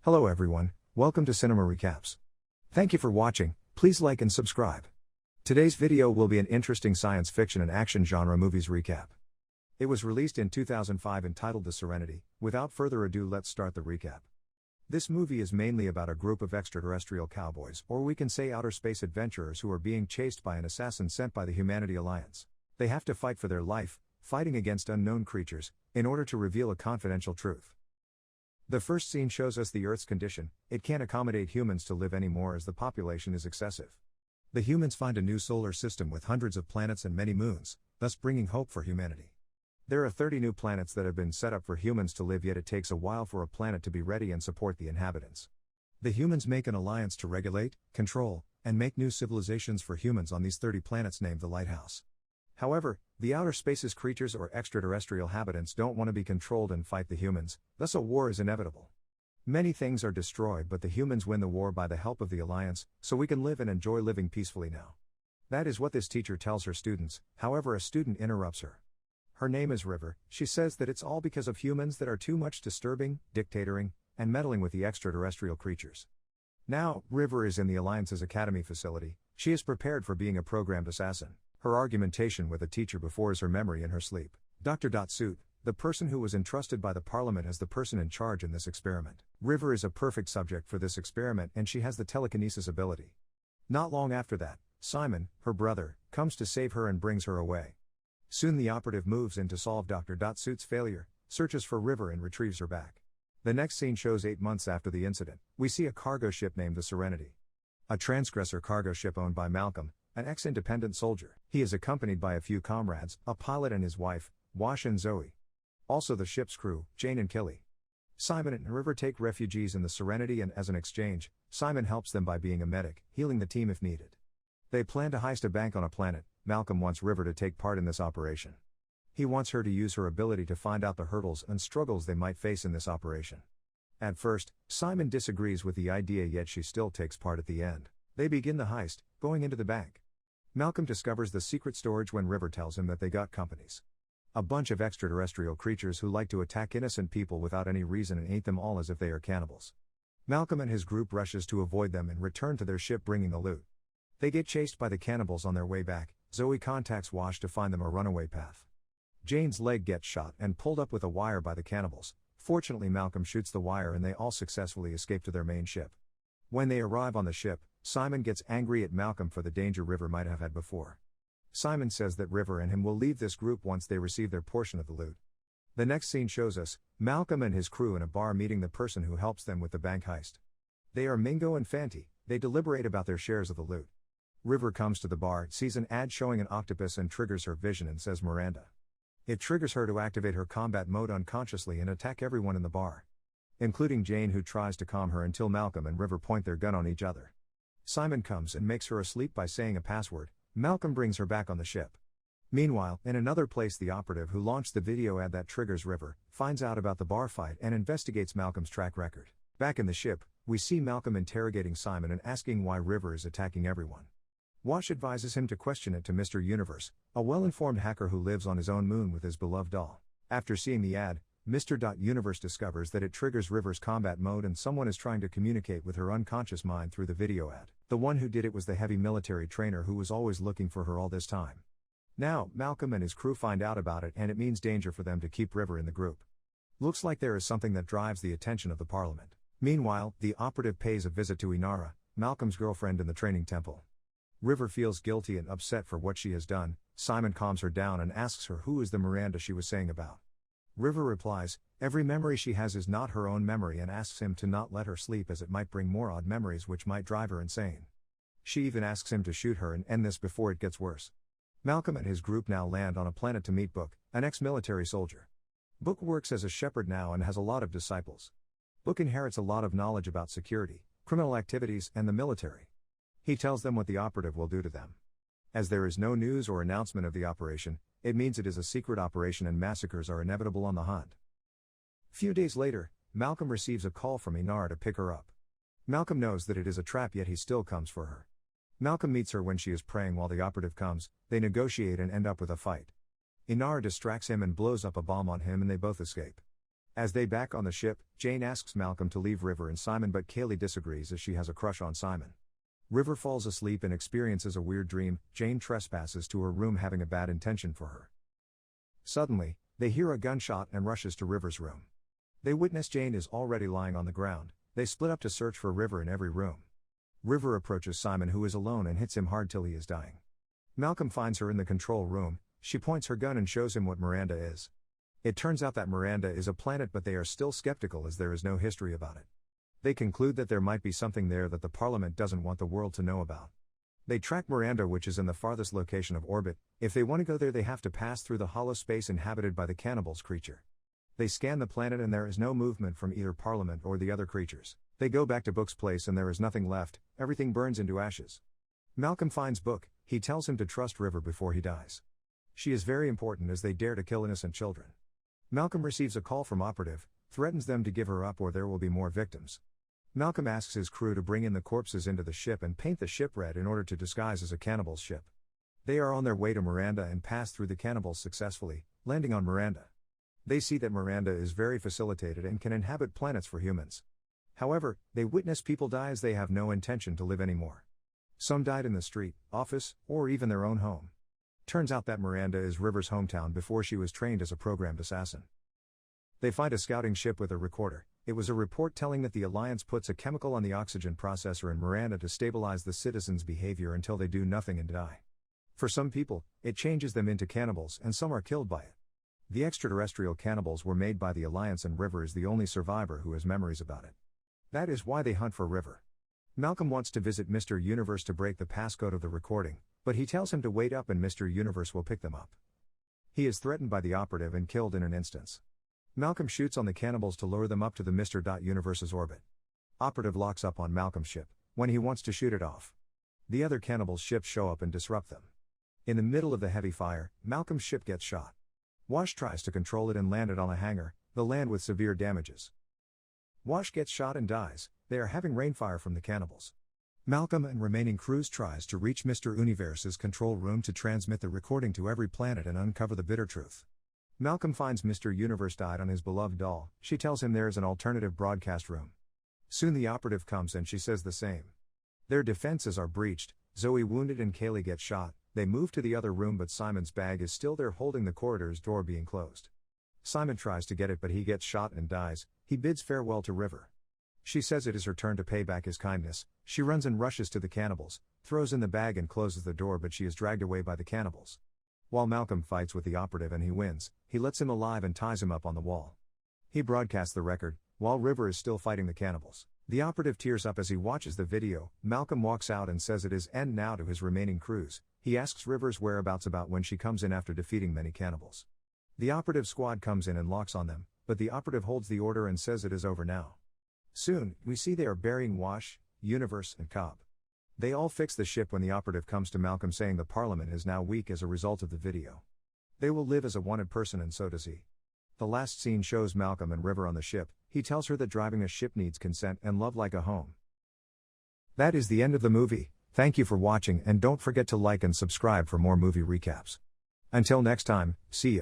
Hello everyone, welcome to Cinema Recaps. Thank you for watching, please like and subscribe. Today's video will be an interesting science fiction and action genre movies recap. It was released in 2005 entitled The Serenity. Without further ado, let's start the recap. This movie is mainly about a group of extraterrestrial cowboys, or we can say outer space adventurers, who are being chased by an assassin sent by the Humanity Alliance. They have to fight for their life, fighting against unknown creatures, in order to reveal a confidential truth. The first scene shows us the Earth's condition. It can't accommodate humans to live anymore as the population is excessive. The humans find a new solar system with hundreds of planets and many moons, thus bringing hope for humanity. There are 30 new planets that have been set up for humans to live, yet it takes a while for a planet to be ready and support the inhabitants. The humans make an alliance to regulate, control, and make new civilizations for humans on these 30 planets named the Lighthouse. However, the outer space's creatures or extraterrestrial inhabitants don't want to be controlled and fight the humans, thus a war is inevitable. Many things are destroyed, but the humans win the war by the help of the Alliance, so we can live and enjoy living peacefully now. That is what this teacher tells her students. However, a student interrupts her. Her name is River. She says that it's all because of humans that are too much disturbing, dictatoring, and meddling with the extraterrestrial creatures. Now, River is in the Alliance's Academy facility. She is prepared for being a programmed assassin. Her argumentation with a teacher befores her memory in her sleep. Dr. Suit, the person who was entrusted by the Parliament as the person in charge in this experiment. River is a perfect subject for this experiment, and she has the telekinesis ability. Not long after that, Simon, her brother, comes to save her and brings her away. Soon the operative moves in to solve Dr. Suit's failure, searches for River and retrieves her back. The next scene shows 8 months after the incident. We see a cargo ship named the Serenity. A transgressor cargo ship owned by Malcolm, an ex-independent soldier. He is accompanied by a few comrades, a pilot and his wife, Wash and Zoe. Also the ship's crew, Jane and Killy. Simon and River take refugees in the Serenity, and as an exchange, Simon helps them by being a medic, healing the team if needed. They plan to heist a bank on a planet. Malcolm wants River to take part in this operation. He wants her to use her ability to find out the hurdles and struggles they might face in this operation. At first, Simon disagrees with the idea, yet she still takes part at the end. They begin the heist, going into the bank. Malcolm discovers the secret storage when River tells him that they got companies. A bunch of extraterrestrial creatures who like to attack innocent people without any reason and eat them all as if they are cannibals. Malcolm and his group rushes to avoid them and return to their ship bringing the loot. They get chased by the cannibals on their way back. Zoe contacts Wash to find them a runaway path. Jane's leg gets shot and pulled up with a wire by the cannibals. Fortunately, Malcolm shoots the wire and they all successfully escape to their main ship. When they arrive on the ship, Simon gets angry at Malcolm for the danger River might have had before. Simon says that River and him will leave this group once they receive their portion of the loot. The next scene shows us Malcolm and his crew in a bar meeting the person who helps them with the bank heist. They are Mingo and Fanty. They deliberate about their shares of the loot. River comes to the bar, sees an ad showing an octopus and triggers her vision and says Miranda. It triggers her to activate her combat mode unconsciously and attack everyone in the bar, including Jane, who tries to calm her until Malcolm and River point their gun on each other. Simon comes and makes her asleep by saying a password. Malcolm brings her back on the ship. Meanwhile, in another place, the operative who launched the video ad that triggers River finds out about the bar fight and investigates Malcolm's track record. Back in the ship, we see Malcolm interrogating Simon and asking why River is attacking everyone. Wash advises him to question it to Mr. Universe, a well-informed hacker who lives on his own moon with his beloved doll. After seeing the ad, Mr. Universe discovers that it triggers River's combat mode and someone is trying to communicate with her unconscious mind through the video ad. The one who did it was the heavy military trainer who was always looking for her all this time. Now, Malcolm and his crew find out about it, and it means danger for them to keep River in the group. Looks like there is something that drives the attention of the Parliament. Meanwhile, the operative pays a visit to Inara, Malcolm's girlfriend in the training temple. River feels guilty and upset for what she has done. Simon calms her down and asks her who is the Miranda she was saying about. River replies, every memory she has is not her own memory, and asks him to not let her sleep as it might bring more odd memories which might drive her insane. She even asks him to shoot her and end this before it gets worse. Malcolm and his group now land on a planet to meet Book, an ex-military soldier. Book works as a shepherd now and has a lot of disciples. Book inherits a lot of knowledge about security, criminal activities, and the military. He tells them what the operative will do to them. As there is no news or announcement of the operation, it means it is a secret operation and massacres are inevitable on the hunt. Few days later, Malcolm receives a call from Inara to pick her up. Malcolm knows that it is a trap, yet he still comes for her. Malcolm meets her when she is praying while the operative comes. They negotiate and end up with a fight. Inara distracts him and blows up a bomb on him and they both escape. As they back on the ship, Jane asks Malcolm to leave River and Simon, but Kaylee disagrees as she has a crush on Simon. River falls asleep and experiences a weird dream. Jane trespasses to her room, having a bad intention for her. Suddenly, they hear a gunshot and rushes to River's room. They witness Jane is already lying on the ground. They split up to search for River in every room. River approaches Simon, who is alone, and hits him hard till he is dying. Malcolm finds her in the control room. She points her gun and shows him what Miranda is. It turns out that Miranda is a planet, but they are still skeptical as there is no history about it. They conclude that there might be something there that the Parliament doesn't want the world to know about. They track Miranda, which is in the farthest location of orbit. If they want to go there, they have to pass through the hollow space inhabited by the cannibals creature. They scan the planet and there is no movement from either Parliament or the other creatures. They go back to Book's place and there is nothing left, everything burns into ashes. Malcolm finds Book. He tells him to trust River before he dies. She is very important as they dare to kill innocent children. Malcolm receives a call from Operative, threatens them to give her up or there will be more victims. Malcolm asks his crew to bring in the corpses into the ship and paint the ship red in order to disguise as a cannibal's ship. They are on their way to Miranda and pass through the cannibals successfully, landing on Miranda. They see that Miranda is very facilitated and can inhabit planets for humans. However, they witness people die as they have no intention to live anymore. Some died in the street, office, or even their own home. Turns out that Miranda is River's hometown before she was trained as a programmed assassin. They find a scouting ship with a recorder. It was a report telling that the Alliance puts a chemical on the oxygen processor in Miranda to stabilize the citizens' behavior until they do nothing and die. For some people, it changes them into cannibals and some are killed by it. The extraterrestrial cannibals were made by the Alliance and River is the only survivor who has memories about it. That is why they hunt for River. Malcolm wants to visit Mr. Universe to break the passcode of the recording, but he tells him to wait up and Mr. Universe will pick them up. He is threatened by the Operative and killed in an instance. Malcolm shoots on the cannibals to lure them up to the Mr. Universe's orbit. Operative locks up on Malcolm's ship when he wants to shoot it off. The other cannibals' ships show up and disrupt them. In the middle of the heavy fire, Malcolm's ship gets shot. Wash tries to control it and land it on a hangar, the land with severe damages. Wash gets shot and dies. They are having rainfire from the cannibals. Malcolm and remaining crews tries to reach Mr. Universe's control room to transmit the recording to every planet and uncover the bitter truth. Malcolm finds Mr. Universe died on his beloved doll. She tells him there is an alternative broadcast room. Soon the Operative comes and she says the same. Their defenses are breached. Zoe wounded and Kaylee gets shot. They move to the other room, but Simon's bag is still there, holding the corridor's door being closed. Simon tries to get it, but he gets shot and dies. He bids farewell to River. She says it is her turn to pay back his kindness. She runs and rushes to the cannibals, throws in the bag and closes the door, but she is dragged away by the cannibals. While Malcolm fights with the Operative and he wins, he lets him alive and ties him up on the wall. He broadcasts the record, while River is still fighting the cannibals. The Operative tears up as he watches the video. Malcolm walks out and says it is end now to his remaining crews. He asks River's whereabouts about when she comes in after defeating many cannibals. The Operative squad comes in and locks on them, but the Operative holds the order and says it is over now. Soon, we see they are burying Wash, Universe, and Cobb. They all fix the ship when the Operative comes to Malcolm saying the Parliament is now weak as a result of the video. They will live as a wanted person and so does he. The last scene shows Malcolm and River on the ship. He tells her that driving a ship needs consent and love like a home. That is the end of the movie. Thank you for watching and don't forget to like and subscribe for more movie recaps. Until next time, see ya.